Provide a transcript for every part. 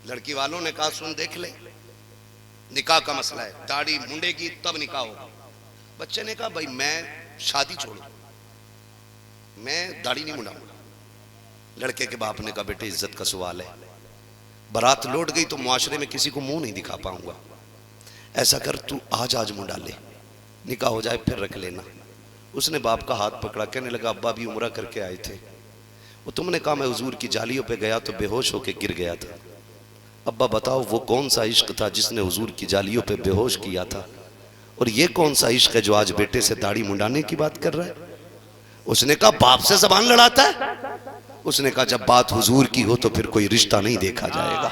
लड़की वालों ने कहा सुन देख ले, निकाह का मसला है, दाढ़ी मुंडेगी तब निकाह होगा। बच्चे ने कहा भाई मैं शादी छोड़ू, मैं दाढ़ी नहीं मुंडाऊंगा। लड़के के बाप ने कहा बेटे इज्जत का सवाल है, बारात लौट गई तो मुआशरे में किसी को मुंह नहीं दिखा पाऊंगा, ऐसा कर तू आज मुंडा ले, निकाह हो जाए फिर रख लेना। उसने बाप का हाथ पकड़ा, कहने लगा अब्बा भी उम्रा करके आए थे, वो तुमने कहा मैं हुजूर की जालियों पे गया तो बेहोश होके गिर गया था। अब्बा बताओ वो कौन सा इश्क था जिसने हुजूर की जालियों पे बेहोश किया था, और ये कौन सा इश्क है जो आज बेटे से दाढ़ी मुंडाने की बात कर रहा है। उसने कहा बाप से जबान लड़ाता है। उसने कहा जब बात हुजूर की हो तो फिर कोई रिश्ता नहीं देखा जाएगा।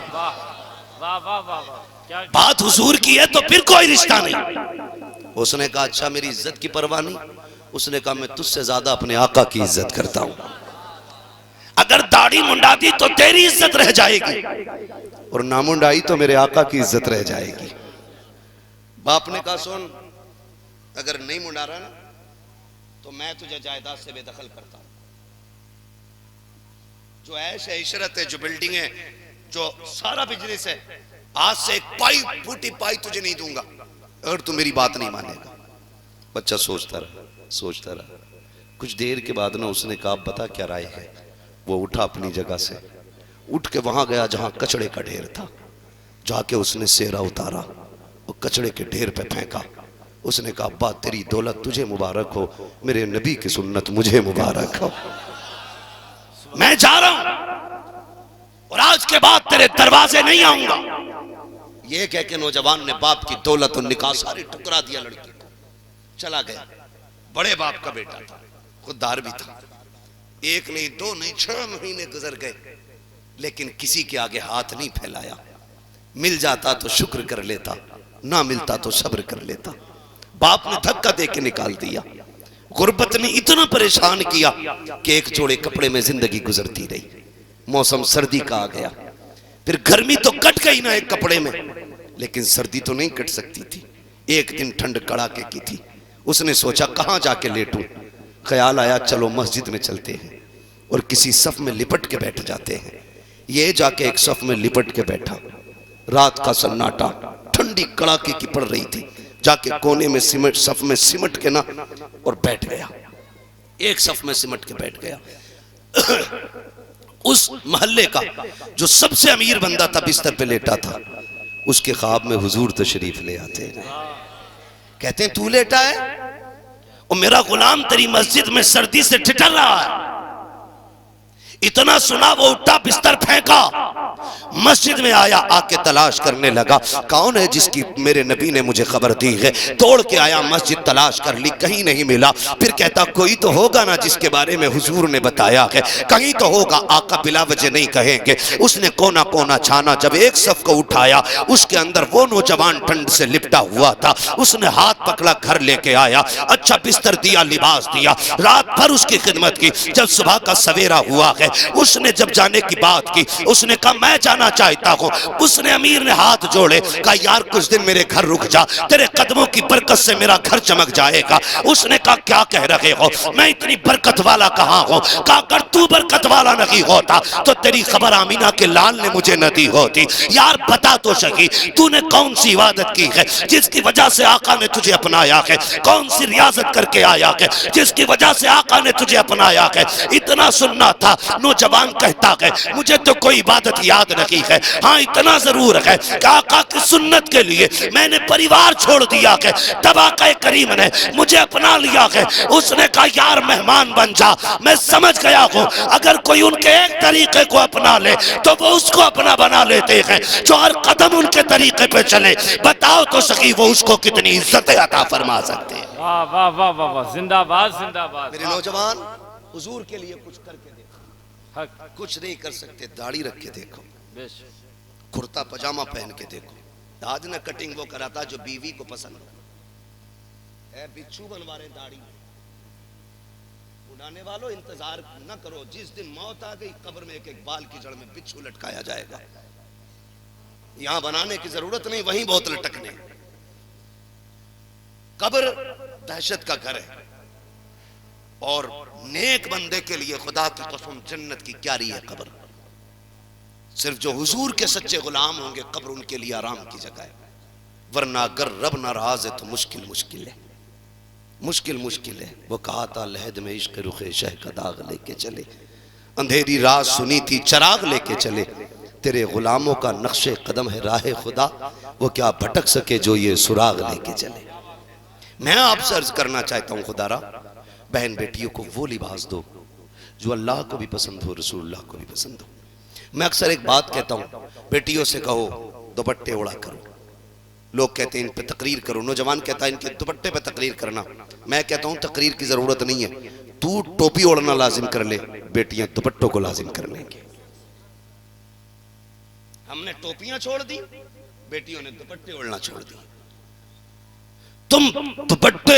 बात हुजूर की है तो फिर कोई रिश्ता नहीं। उसने कहा अच्छा मेरी इज्जत की परवाह नहीं। उसने कहा मैं तुझसे ज्यादा अपने आका की इज्जत करता हूं, अगर दाढ़ी मुंडा दी तो तेरी इज्जत रह जाएगी और ना मुंडाई तो मेरे आका की इज्जत रह जाएगी। बाप ने कहा सुन अगर नहीं मुंडा रहा ना तो मैं तुझे जायदाद से बेदखल करता हूं, जो ऐश है इशरत है, जो बिल्डिंग है, जो सारा बिजनेस है, आज से एक पाई फूटी पाई तुझे नहीं दूंगा अगर तू मेरी बात नहीं मानेगा। बच्चा सोचता रहा। कुछ देर के बाद ना उसने कहा बता क्या राय है। वो उठा अपनी जगह से, उठ के वहां गया जहां कचड़े का ढेर था, जाके उसने सेहरा उतारा और कचड़े के ढेर पे फेंका। उसने कहा अब्बा तेरी दौलत तुझे मुबारक हो, मेरे नबी की सुन्नत मुझे मुबारक हो, मैं जा रहा हूं और आज के बाद तेरे दरवाजे नहीं आऊंगा। ये कह के नौजवान ने बाप की दौलत और निकाह सारी ठुकरा दिया, लड़की को चला गया। बड़े बाप का बेटा था, खुददार भी था। एक नहीं दो नहीं 6 महीने गुजर गए, लेकिन किसी के आगे हाथ नहीं फैलाया। मिल जाता तो शुक्र कर लेता, ना मिलता तो सब्र कर लेता। बाप ने धक्का दे के निकाल दिया। गुर्बत ने इतना परेशान किया कि एक जोड़े कपड़े में जिंदगी गुजरती रही। मौसम सर्दी का आ गया, फिर गर्मी तो कट गई ना एक कपड़े में, लेकिन सर्दी तो नहीं कट सकती थी। एक दिन ठंड कड़ाके की थी। उसने सोचा कहां जाके लेटूं। ख्याल आया चलो मस्जिद में चलते हैं और किसी सफ में लिपट के बैठ जाते हैं। ये जाके एक सफ में लिपट के बैठा। रात का सन्नाटा, ठंडी कड़ाके की पड़ रही थी। जाके कोने में सफ में सिमट के ना और बैठ गया। एक सफ में सिमट के बैठ गया। उस मोहल्ले का जो सबसे अमीर बंदा था बिस्तर पे लेटा था, उसके ख्वाब में हुजूर तशरीफ ले आते हैं। कहते हैं तू लेटा है और मेरा गुलाम तेरी मस्जिद में सर्दी से ठिठर रहा है। इतना सुना वो उठा, बिस्तर फेंका, मस्जिद में आया, आके तलाश करने लगा कौन है जिसकी मेरे नबी ने मुझे खबर दी है। दौड़ के आया, मस्जिद तलाश कर ली, कहीं नहीं मिला। फिर कहता कोई तो होगा ना जिसके बारे में हुजूर ने बताया है, कहीं तो होगा, आका बिला वजह नहीं कहेंगे। उसने कोना कोना छाना, जब एक सफ को उठाया उसके अंदर वो नौजवान ठंड से लिपटा हुआ था। उसने हाथ पकड़ा, घर लेके आया, अच्छा बिस्तर दिया, लिबास दिया, रात भर उसकी खिदमत की। जब सुबह का सवेरा हुआ है, उसने जब जाने की बात की, उसने कहा मैं जाना चाहता हूं। उसने अमीर ने हाथ जोड़े, कहा यार कुछ दिन मेरे घर रुक जा, तेरे कदमों की बरकत से मेरा घर चमक जाएगा। उसने कहा क्या कह रहे हो, मैं इतनी बरकत वाला कहां हूं। कहा अगर तू बरकत वाला नहीं होता तो तेरी खबर आमीना के लाल ने मुझे न दी होती। यार बता तो सही, तूने कौन सी इबादत की है जिसकी वजह से आका ने तुझे अपनाया है, कौन सी रियाजत करके आया है जिसकी वजह से आका ने तुझे अपनाया है। इतना सुनना था। नौजवान कहता है मुझे तो कोई इबादत याद नहीं है, हाँ इतना जरूर है कि आका की सुन्नत के लिए मैंने परिवार छोड़ दिया है, तब आका करीम ने मुझे अपना लिया है। उसने कहा यार मेहमान बन जा, मैं समझ गया हूं अगर कोई उनके एक तरीके को अपना ले तो वो उसको अपना बना लेते हैं, जो हर कदम उनके तरीके पे चले। बताओ तो सही वो उसको कितनी इज्जत अता फरमा सकते हैं। वाह वाह वाह वाह वाह, जिंदाबाद जिंदाबाद। मेरे नौजवान हुजूर के लिए कुछ करके देखो। कुछ नहीं कर सकते, दाढ़ी रख के देखो, कुर्ता पजामा पहन के देखो। आज ना कटिंग वो कराता जो बीवी को पसंद है, बिच्छू बनवा रहे दाढ़ी। उड़ाने वालों इंतजार न करो, जिस दिन मौत आ गई कब्र में एक एक बाल की जड़ में बिच्छू लटकाया जाएगा। यहां बनाने की जरूरत नहीं, वहीं बहुत लटकने। कब्र दहशत का घर है और नेक बंदे के लिए खुदा की कसम जन्नत की क्यारी है कब्र। सिर्फ जो हुजूर के सच्चे गुलाम होंगे कब्र उनके लिए आराम की जगह है, वरना अगर रब नाराज है तो मुश्किल मुश्किल है, मुश्किल मुश्किल है। वो कहा था लहद में इश्क रुखे शह का दाग लेके चले, अंधेरी रात सुनी थी चराग लेके चले, तेरे गुलामों का नक्शे कदम है राह खुदा, वो क्या भटक सके जो ये सुराग लेके चले। मैं आपसे अर्ज करना चाहता हूँ खुदारा, बहन बेटियों को वो लिबास दो जो अल्लाह को भी पसंद हो, रसूलुल्लाह को भी पसंद हो। मैं अक्सर एक बात कहता हूँ, बेटियों से कहो दुपट्टे उड़ा करो। लोग कहते हैं इन पे तकरीर करो, नौजवान कहता है इनके दुपट्टे पे तकरीर करना। मैं कहता हूँ तकरीर की जरूरत नहीं है, तू टोपी ओढ़ना लाजिम कर ले, बेटियां दुपट्टों को लाजिम कर लेंगे। हमने टोपियां छोड़ दी, बेटियों ने दुपट्टे ओढ़ना छोड़ दी। तुम दुपट्टे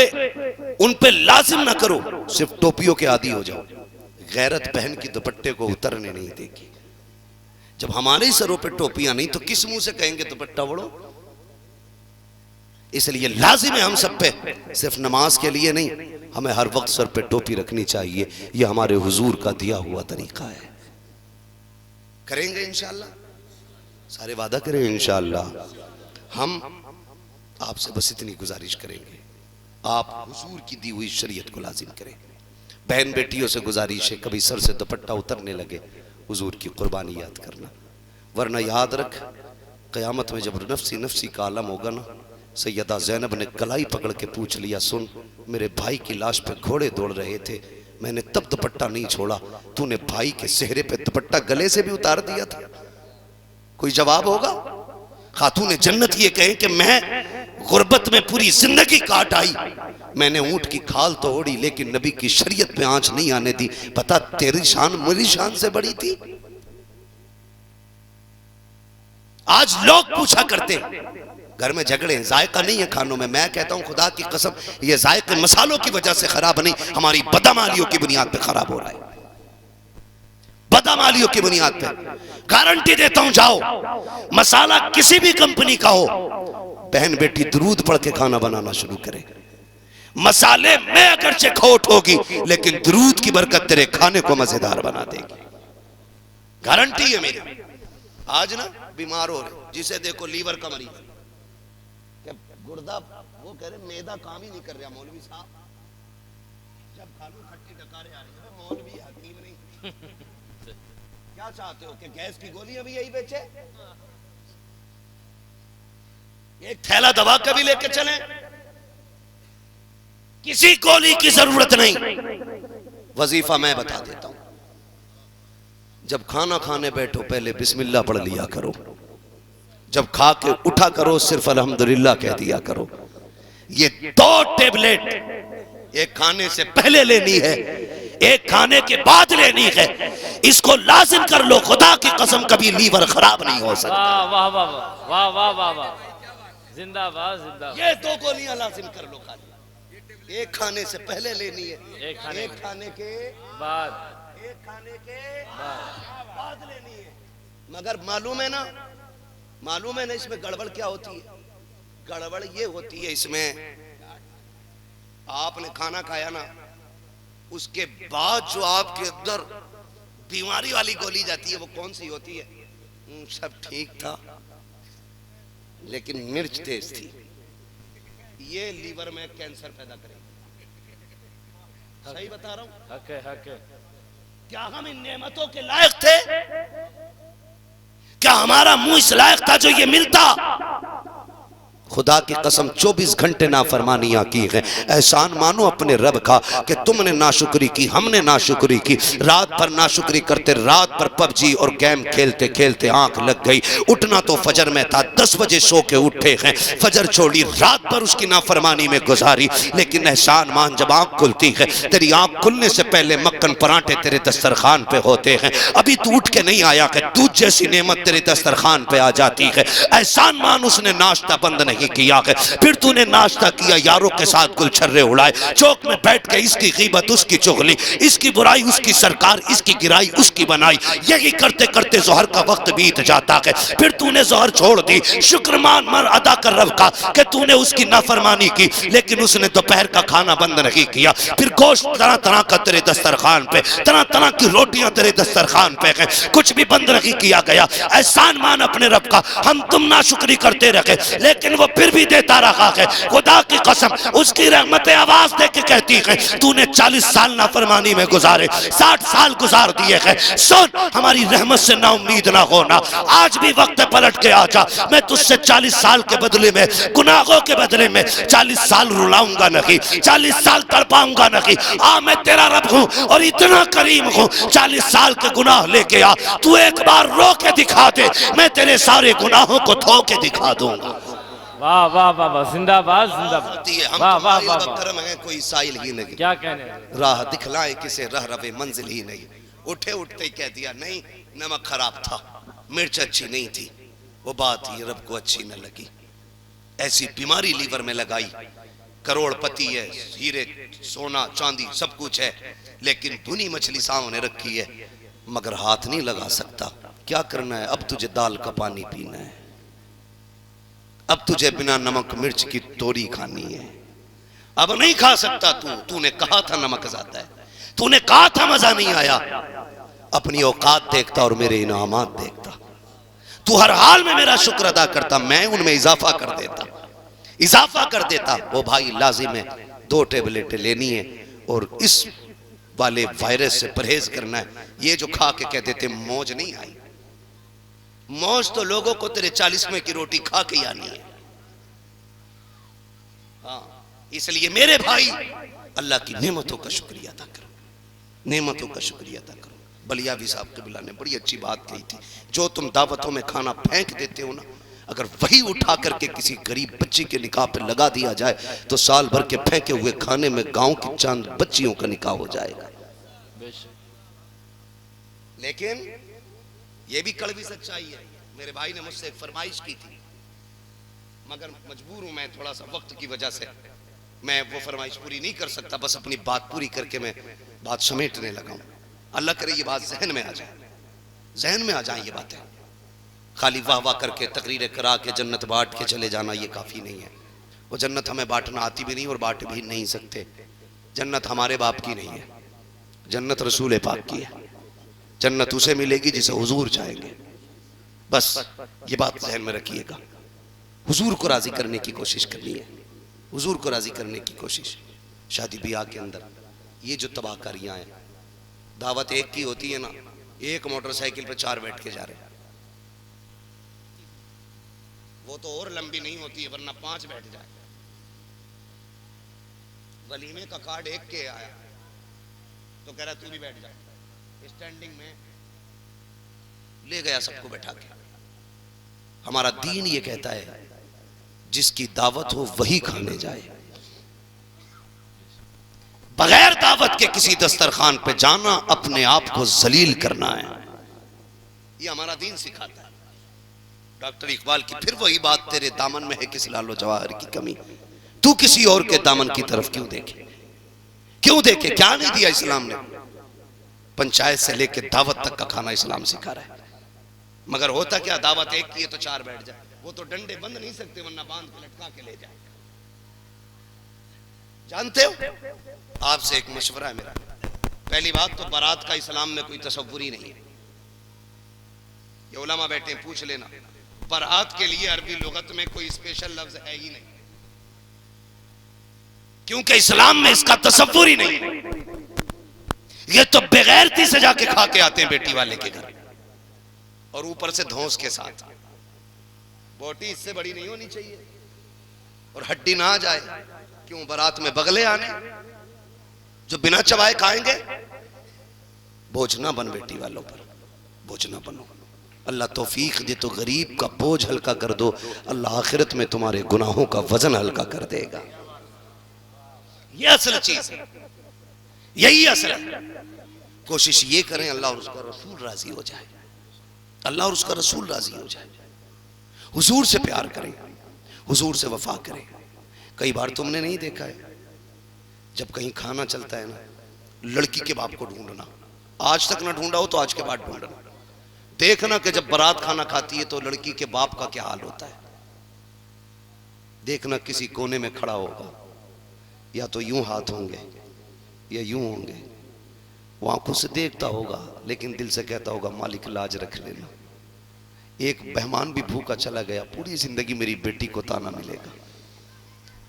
उन पे लाजिम ना करो, सिर्फ टोपियों के आदी हो जाओ। गैरत बहन की दुपट्टे को उतरने नहीं देगी। जब हमारे सरों पे टोपियां नहीं तो किस मुंह से कहेंगे दुपट्टा ओढ़ो। इसलिए लाजिम है हम सब पे, सिर्फ नमाज के लिए नहीं, हमें हर वक्त सर पे टोपी रखनी चाहिए। यह हमारे हुजूर का दिया हुआ तरीका है। करेंगे इंशाअल्लाह, सारे वादा करें इंशाअल्लाह। हम आपसे बस इतनी गुजारिश करेंगे, आप हुजूर की दी हुई शरीयत को लाजिम करें। बहन बेटियों से गुजारिश है, कभी सर से दुपट्टा उतरने लगे हुजूर की कुर्बानी याद करना, वरना याद रख क़यामत में जब नफ्सी नफ्सी का आलम होगा ना, सैयदा ज़ैनब ने कलाई पकड़ के पूछ लिया, सुन मेरे भाई की लाश पे घोड़े दौड़ रहे थे, मैंने तब दुपट्टा नहीं छोड़ा, तूने भाई के सेहरे पे दुपट्टा गले से भी उतार दिया था। कोई जवाब होगा? खातून जन्नत ये कहे कि मैं गुर्बत में पूरी जिंदगी काट आई, मैंने ऊंट की खाल तो ओढ़ी लेकिन नबी की शरीयत पे आंच नहीं आने दी। पता तेरी शान मेरी शान से बड़ी थी। आज लोग पूछा करते घर में झगड़े, जायका नहीं है खानों में। मैं कहता हूं खुदा की कसम, ये जायके मसालों की वजह से खराब नहीं, हमारी बदअमालियों की बुनियाद पे खराब हो रहा है। बदअमालियों की बुनियाद पे गारंटी देता हूं, जाओ मसाला किसी भी कंपनी का हो, बहन बेटी दुरूद पढ़ के खाना बनाना शुरू करे। मसाले में अगरचे खोट होगी लेकिन दुरूद की बरकत तेरे खाने को मजेदार बना देगी, गारंटी है मेरी। आज ना बीमार हो रहे, जिसे देखो लीवर का मरीज, गुर्दा, वो कह रहे मैदा काम ही नहीं कर रहा मौलवी साहब, जब खालू खट्टी डकारे आ रही है, मौलवी हकीम नहीं। क्या चाहते हो कि गैस की गोलियां भी यही बेचे? एक थैला दवा का भी लेकर चले, किसी गोली की जरूरत नहीं। वजीफा मैं बता देता हूं, जब खाना खाने बैठो पहले बिस्मिल्लाह पढ़ लिया करो, जब खा के उठा करो सिर्फ अल्हम्दुलिल्लाह कह दिया करो। ये 2 टेबलेट एक खाने से पहले लेनी है, एक खाने के बाद लेनी है, इसको लाजिम कर लो। खुदा की कसम कभी लीवर खराब नहीं हो सकता। वाह वाह वाह वाह वाह वाह वाह, जिंदाबाद जिंदाबाद। ये 2 गोलियां लाजिम कर लो खाली, एक खाने से पहले लेनी है, एक खाने के बाद, एक खाने के बाद लेनी है। मगर मालूम है ना इसमें गड़बड़ क्या होती है? गड़बड़ ये होती है, इसमें आपने खाना खाया ना, उसके बाद जो आपके अंदर बीमारी वाली गोली जाती है वो कौन सी होती है? सब ठीक था लेकिन मिर्च तेज थी, ये लीवर में कैंसर पैदा करेगी। सही बता रहा हूं? हक है, हक है। क्या हम इन नेमतों के लायक थे? क्या हमारा मुंह इस लायक था जो ये मिलता? खुदा की कसम 24 घंटे नाफरमानियां की हैं। एहसान मानो अपने रब का कि तुमने नाशुक्री की, हमने नाशुक्री की। रात भर नाशुक्री करते, रात भर पबजी और गेम खेलते खेलते आंख लग गई। उठना तो फजर में था, 10 बजे सो के उठे हैं, फजर छोड़ी, रात भर उसकी नाफरमानी में गुजारी। लेकिन एहसान मान, जब आंख खुलती है, तेरी आंख खुलने से पहले मक्खन पराठे तेरे दस्तरखान पे होते हैं। अभी तू उठ के नहीं आया कि दूध जैसी नेमत तेरे दस्तरखान पे आ जाती है। एहसान मान, उसने नाश्ता बंद नहीं नहीं किया है। फिर तूने नाश्ता किया, यारों के साथ गुलछर्रे उड़ाए, चौक में बैठ के इसकी ग़ीबत उसकी चुगली, इसकी बुराई उसकी सरकार, इसकी गिराई उसकी बनाई। यही करते करते ज़ोहर का वक्त बीत जाता है। फिर तूने ज़ोहर छोड़ दी, शुक्रमान मर अदा कर रब का कि तूने उसकी नाफरमानी की, लेकिन उसने दोपहर का खाना बंद नहीं किया। फिर गोश्त तरह तरह का तेरे दस्तरखान पे, तरह तरह की रोटियां तेरे दस्तरखान पे है, कुछ भी बंद नहीं किया गया। एहसान मान अपने रब का, हम तुम नाशुक्री करते रहे लेकिन वो फिर भी देता रहा है। खुदा की कसम उसकी रहमतें आवाज दे के कहती है, तूने 40 साल नाफरमानी में गुजारे, 60 साल गुजार दिए हैं। सुन, हमारी रहमत से ना उम्मीद ना होना, आज भी वक्त पलट के आ जा। मैं तुझसे 40 साल के बदले में, गुनाहों के बदले में 40 साल रुलाऊंगा नहीं, 40 साल तड़पाऊंगा नहीं। आ, मैं तेरा रब हूं और इतना करीम हूं। 40 साल के गुनाह लेके आ, तू एक बार रो के दिखा दे, मैं तेरे सारे गुनाहों को धो के दिखा दूंगा। वाह वाह वाह वाह, जिंदाबाद जिंदाबाद, वाह वाह वाह वाह। करम है कोई साइल ही नहीं, क्या कहने, राह दिखलाए किसे रह रवे मंजिल ही नहीं। उठे उठते ही कह दिया नहीं, नमक खराब था, मिर्च अच्छी नहीं थी। वो बात ही रब को अच्छी न लगी। ऐसी बीमारी लीवर में लगाई, करोड़पति है, हीरे सोना चांदी सब कुछ है, लेकिन भुनी मछली सामने रखी है, मगर हाथ नहीं लगा सकता। क्या करना है, अब तुझे दाल का पानी पीना है, अब तुझे बिना नमक मिर्च की तोरी खानी है, अब नहीं खा सकता। तूने कहा था नमक ज्यादा है, तूने कहा था मजा नहीं आया। अपनी औकात देखता और मेरे इनामात देखता। तू हर हाल में मेरा शुक्र अदा करता, मैं उनमें इजाफा कर देता, इजाफा कर देता। वो भाई लाजिम है 2 टेबलेटें लेनी है और इस वाले वायरस से परहेज करना है। ये जो खा के कहते थे मौज नहीं आई, मौज तो लोगों को तेरे 40वें की रोटी खा के आनी है। हाँ, इसलिए मेरे भाई अल्लाह की नेमतों का शुक्रिया अदा करो, नेमतों का शुक्रिया अदा करो। बलियावी साहब कबीला ने बड़ी अच्छी बात कही थी, जो तुम दावतों में खाना फेंक देते हो ना, अगर वही उठा करके किसी गरीब बच्ची के निकाह पे लगा दिया जाए तो साल भर के फेंके हुए खाने में गांव की चांद बच्चियों का निकाह हो जाएगा। लेकिन ये भी कड़वी सच्चाई है। मेरे भाई ने मुझसे एक फरमाइश की थी, मगर मजबूर हूं मैं, थोड़ा सा वक्त की वजह से मैं वो फरमाइश पूरी नहीं कर सकता। बस अपनी बात पूरी करके मैं बात समेटने लगा हूं। अल्लाह करे ये बात जहन में आ जाए, जहन में आ जाए ये बातें। खाली वाह वाह करके तकरीरें करा के जन्नत बांट के चले जाना ये काफ़ी नहीं है। वो जन्नत हमें बांटना आती भी नहीं और बांट भी नहीं सकते। जन्नत हमारे बाप की नहीं है, जन्नत रसूल पाक की है। जन्नत उसे मिलेगी जिसे हुजूर चाहेंगे। बस ये बात ज़हन में रखिएगा। हुजूर को राज़ी करने की कोशिश करनी है, हुजूर को राज़ी करने की कोशिश। शादी ब्याह के अंदर ये जो तबाहकारियाँ हैं, दावत एक की होती है ना, एक मोटरसाइकिल पे 4 बैठ के जा रहे हैं, वो तो और लंबी नहीं होती है, वरना 5 बैठ जाए। वलीमे का कार्ड एक के आया तो कह रहा तू भी बैठ जा, स्टैंडिंग में ले गया सबको बैठा के। हमारा दीन ये कहता है जिसकी दावत हो वही खाने जाए, बगैर दावत के किसी दस्तरखान पे जाना अपने आप को जलील करना है। ये हमारा दीन सिखाता है। डॉक्टर इकबाल की फिर वही बात, तेरे दामन में है किसी लालो जवाहर की कमी, तू किसी और के दामन की तरफ क्यों देखे, क्यों देखे। क्या नहीं दिया इस्लाम ने, पंचायत से लेके दावत तक का खाना इस्लाम सिखा रहा है। मगर होता क्या, दावत एक की है तो 4 बैठ जाए। वो तो डंडे बंद नहीं सकते, वरना बांध के लटका के ले जाए। जानते हो, आपसे एक मशवरा है मेरा। पहली बात तो बारात का इस्लाम में कोई तसव्वुर ही नहीं है। ये उलमा बैठे पूछ लेना, बारात के लिए अरबी लुगत में कोई स्पेशल लफ्ज है ही नहीं, क्योंकि इस्लाम में इसका तसव्वुर ही नहीं है। ये तो बेगैरती से जाके खा के आते हैं बेटी वाले के घर, और ऊपर से धौंस के साथ। बोटी इससे बड़ी नहीं होनी चाहिए और हड्डी ना आ जाए। क्यों, बारात में बगले आने जो बिना चबाए खाएंगे। बोझ ना बन बेटी वालों पर, बोझ ना बनो। अल्लाह तौफीक दे तो गरीब का बोझ हल्का कर दो, अल्लाह आखिरत में तुम्हारे गुनाहों का वजन हल्का कर देगा। यह असल चीज है, यही असल है। कोशिश ये करें अल्लाह और उसका रसूल राजी हो जाए, अल्लाह और उसका रसूल राजी हो जाए। हुजूर से प्यार करें, हुजूर से वफा करें। कई बार तुमने नहीं देखा है, जब कहीं खाना चलता है ना, लड़की के बाप को ढूंढना, आज तक ना ढूंढा हो तो आज के बाद ढूंढना। देखना कि जब बारात खाना खाती है तो लड़की के बाप का क्या हाल होता है। देखना किसी कोने में खड़ा होगा, या तो यूं हाथ होंगे या यूं होंगे, वो आंखों से देखता होगा लेकिन दिल से कहता होगा मालिक लाज रख लेना। एक मेहमान भी भूखा चला गया, पूरी जिंदगी मेरी बेटी को ताना मिलेगा,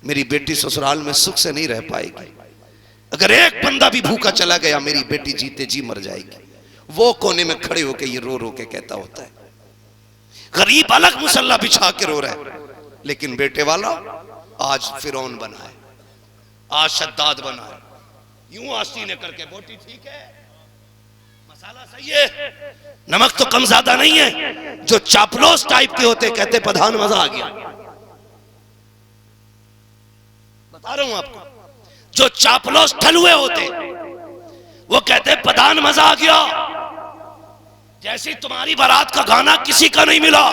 मेरी बेटी ससुराल में सुख से नहीं रह पाएगी। अगर एक बंदा भी भूखा चला गया, मेरी बेटी जीते जी मर जाएगी। वो कोने में खड़े होके ये रो रो के कहता होता है। गरीब अलग मुसल्ला बिछा के रो रहा है, लेकिन बेटे वाला आज फिरौन बना है, आज शद्दाद बना है। यूं आस्तीने करके, बोटी ठीक है, मसाला सही है, नमक तो कम ज्यादा नहीं है। जो चापलोस टाइप के होते कहते प्रधान मजा आ गया। बता रहा हूं आपको, जो चापलोस ठलुए होते वो कहते प्रधान मजा आ गया। जैसी तुम्हारी बारात का गाना किसी का नहीं मिला।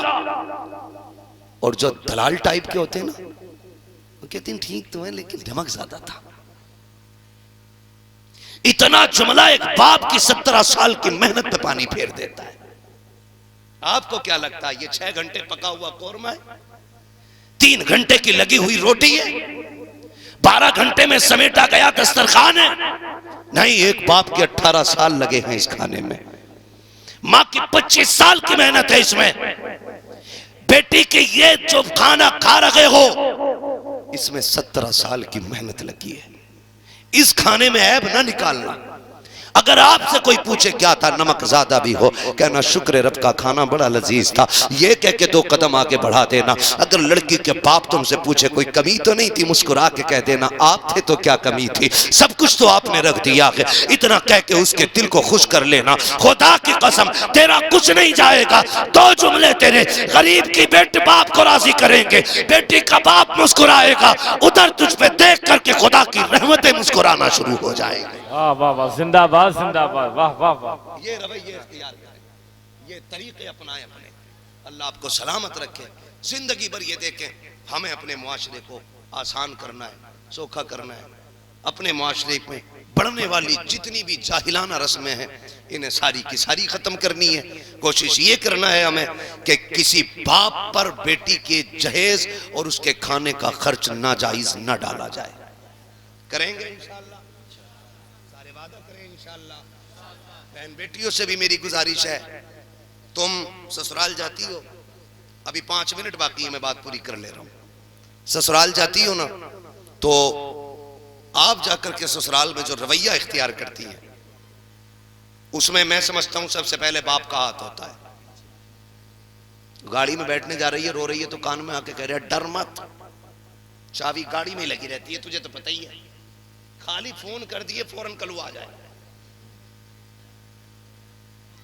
और जो दलाल टाइप के होते हैं ना, वो कहते हैं ठीक तो है लेकिन धमक ज्यादा था। इतना जुमला एक बाप की 17 साल की मेहनत पे पानी फेर देता है। आपको क्या लगता है ये 6 घंटे पका हुआ कोरमा है, 3 घंटे की लगी हुई रोटी है, 12 घंटे में समेटा गया दस्तरखान है? नहीं, एक बाप के 18 साल लगे हैं इस खाने में, मां की 25 साल की मेहनत है इसमें। बेटी के ये जो खाना खा रहे हो, इसमें 17 साल की मेहनत लगी है। इस खाने में ऐब ना निकालना। अगर आपसे कोई पूछे क्या था, नमक ज्यादा भी हो, कहना शुक्र रब का खाना बड़ा लजीज था, ये कह के 2 कदम आगे बढ़ा देना। अगर लड़की के बाप तुमसे पूछे कोई कमी तो नहीं थी, मुस्कुरा के कह देना आप थे तो क्या कमी थी, सब कुछ तो आपने रख दिया है। इतना कह के उसके दिल को खुश कर लेना। खुदा की कसम तेरा कुछ नहीं जाएगा। 2 जुमले तेरे गरीब की बेटी बाप को राजी करेंगे, बेटी का बाप मुस्कुराएगा, उधर तुझ पे देख करके खुदा की रहमतें मुस्कुराना शुरू हो जाएंगे। वाह वाह वाह, जिंदाबाद जिंदाबाद, वाह वाह वाह। ये रवैये इख्तियार करें, ये तरीके अपनाएं अपने। अल्लाह आपको सलामत रखे। जिंदगी भर ये देखें, हमें अपने मुआशरे को आसान करना है, सोखा करना है। अपने मुआशरे में बढ़ने वाली जितनी भी जाहिलाना रस्में हैं, इन्हें सारी की सारी खत्म करनी है। कोशिश ये करना है हमें कि किसी बाप पर बेटी के जहेज और उसके खाने का खर्च नाजायज न डाला जाए। करेंगे इंशाअल्लाह, बहन बेटियों से भी मेरी गुजारिश है, तुम ससुराल जाती हो, अभी 5 मिनट बाकी है, मैं बात पूरी कर ले रहा हूं। ससुराल जाती हो ना, तो आप जाकर के ससुराल में जो रवैया इख्तियार करती हैं, उसमें मैं समझता हूं सबसे पहले बाप का हाथ होता है। गाड़ी में बैठने जा रही है, रो रही है, तो कान में आके कह रहा है डर मत, चाबी गाड़ी में लगी रहती है, तुझे तो पता ही है, खाली फोन कर दिए फौरन कलू आ जाए,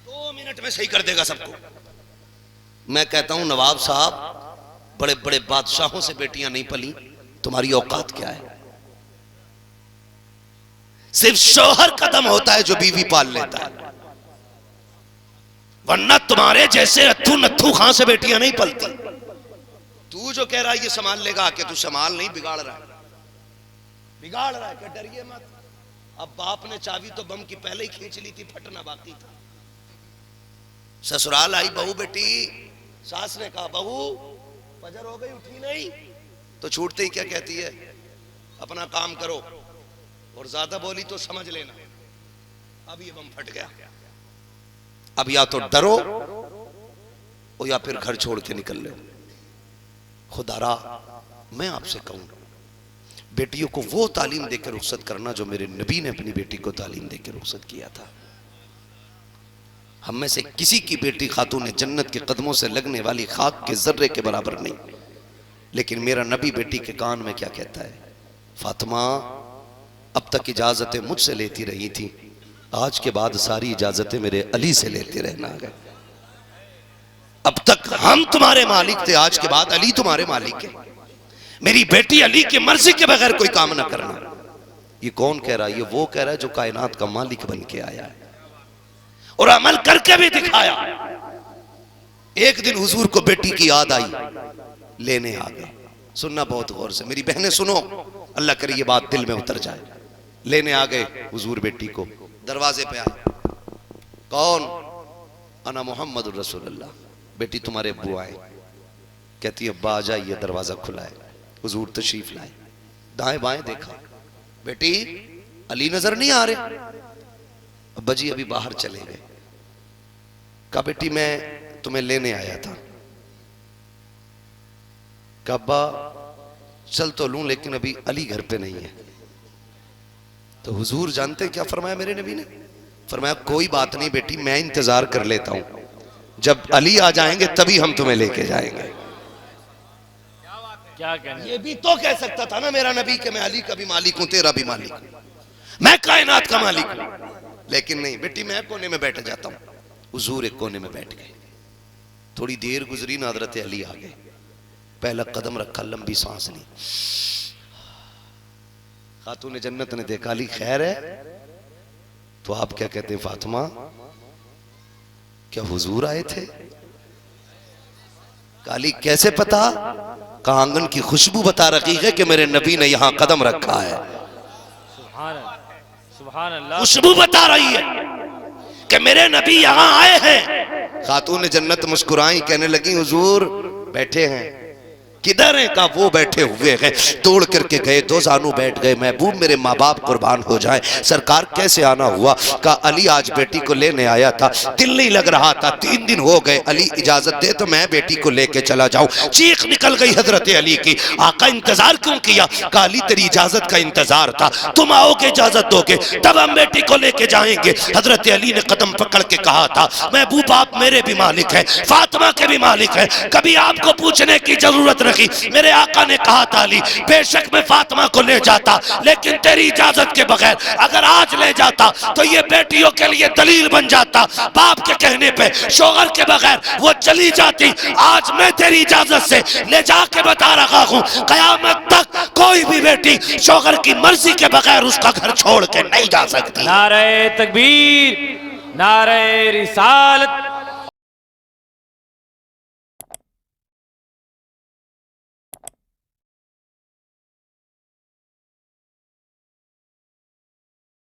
2 मिनट में सही कर देगा सबको। मैं कहता हूं नवाब साहब, बड़े बड़े बादशाहों से बेटियां नहीं पली, तुम्हारी औकात क्या है? सिर्फ शौहर का दम होता है जो बीवी पाल लेता है, वरना तुम्हारे जैसे अथू नथू खां से बेटियां नहीं पलती। तू जो कह रहा है ये संभाल लेगा, आके तू संभाल नहीं, बिगाड़ रहा है, बिगाड़ रहा है। क्या डरिए मत। अब बाप ने चाबी तो बम की पहले ही खींच ली थी, फटना बाकी था। ससुराल आई बहू बेटी, सास ने कहा बहू फजर हो गई, उठी नहीं, तो छूटते ही क्या कहती है, अपना काम करो, और ज्यादा बोली तो समझ लेना अब ये बम फट गया। अब या तो डरो और या फिर घर छोड़ के निकल लो। खुदारा मैं आपसे कहूं, बेटियों को वो तालीम देकर रुखसत करना जो मेरे नबी ने अपनी बेटी को तालीम देकर रुखसत किया था। हम में से किसी की बेटी खातून जन्नत के कदमों से लगने वाली खाक के जर्रे के बराबर नहीं, लेकिन मेरा नबी बेटी के कान में क्या कहता है, फातिमा अब तक इजाजतें मुझसे लेती रही थी, आज के बाद सारी इजाजतें मेरे अली से लेते रहना है। अब तक हम तुम्हारे मालिक थे, आज के बाद अली तुम्हारे मालिक है। मेरी बेटी अली की मर्जी के बगैर कोई काम ना करना। ये कौन कह रहा है? ये वो कह रहा है जो कायनात का मालिक बन के आया है और अमल करके भी दिखाया। एक दिन हुजूर को बेटी की याद आई, लेने आ गए। सुनना बहुत गौर से, मेरी बहनें सुनो, अल्लाह करे ये बात दिल में उतर जाए। लेने आ गए हुजूर बेटी को, दरवाजे पे आए, कौन? अना मोहम्मद रसूलुल्लाह। बेटी तुम्हारे अब्बू आए। कहती है अब्बा आ जाइए, दरवाजा खुला है, हुजूर तशरीफ लाए। दाएं बाएं देखा, बेटी अली नजर नहीं आ रहे। अब्बा जी अभी बाहर चले गए। कहा बेटी मैं तुम्हें लेने आया था। कहा अब्बा चल तो लूं, लेकिन अभी अली घर पे नहीं है। तो हुजूर जानते क्या फरमाया मेरे नबी ने? फरमाया कोई बात नहीं बेटी, मैं इंतजार कर लेता हूं, जब अली आ जाएंगे तभी हम तुम्हें लेके जाएंगे। क्या कहना? ये भी तो कह सकता था ना मेरा नबी कि मैं अली का भी मालिक हूं, तेरा भी मालिक हूं, मैं कायनात का मालिक हूं। लेकिन नहीं बेटी, मैं कोने में बैठ जाता हूं। हुजूर एक कोने में बैठ गए। थोड़ी देर गुजरी ना हजरत अली आ गए। पहला कदम रखा, लंबी सांस ली। खातून जन्नत ने देखा अली खैर है? तो आप क्या कहते हैं फातिमा, क्या हुजूर आए थे? काली कैसे पता? कहा आंगन की खुशबू बता रही है कि मेरे नबी ने यहां कदम रखा है। सुभान अल्लाह, खुशबू बता रही है कि मेरे नबी यहां आए हैं। खातून जन्नत मुस्कुराई, कहने लगी हुजूर बैठे हैं। किधर है? कहा वो बैठे हुए हैं। तोड़ करके गए, दो जानू बैठ गए। महबूब मेरे माँ बाप कुर्बान हो जाए। सरकार कैसे आना हुआ? कहा अली आज बेटी को लेने आया था, दिल नहीं लग रहा था, 3 दिन हो गए, अली इजाजत दे तो मैं बेटी को लेके चला जाऊं। चीख निकल गई हजरत अली की, आका इंतजार क्यों किया? कहा अली तेरी इजाजत का इंतजार था, तुम आओगे इजाजत दोगे तब हम बेटी को लेके जाएंगे। हजरत अली ने कदम पकड़ के कहा था महबूब आप मेरे भी मालिक हैं, फातिमा के भी मालिक हैं, कभी आपको पूछने की जरूरत। मेरे आका ने कहा था अली बेशक मैं फातिमा को ले जाता, लेकिन तेरी इजाजत के बगैर अगर आज ले जाता तो ये बेटियों के लिए दलील बन जाता। बाप के कहने पे शोहर के बगैर वो चली जाती। आज मैं तेरी इजाजत से ले जाके बता रहा हूं कयामत तक कोई भी बेटी शोहर की मर्जी के बगैर उसका घर छोड़ के नहीं जा सकती। नारे तकबीर, नारे रिसालत,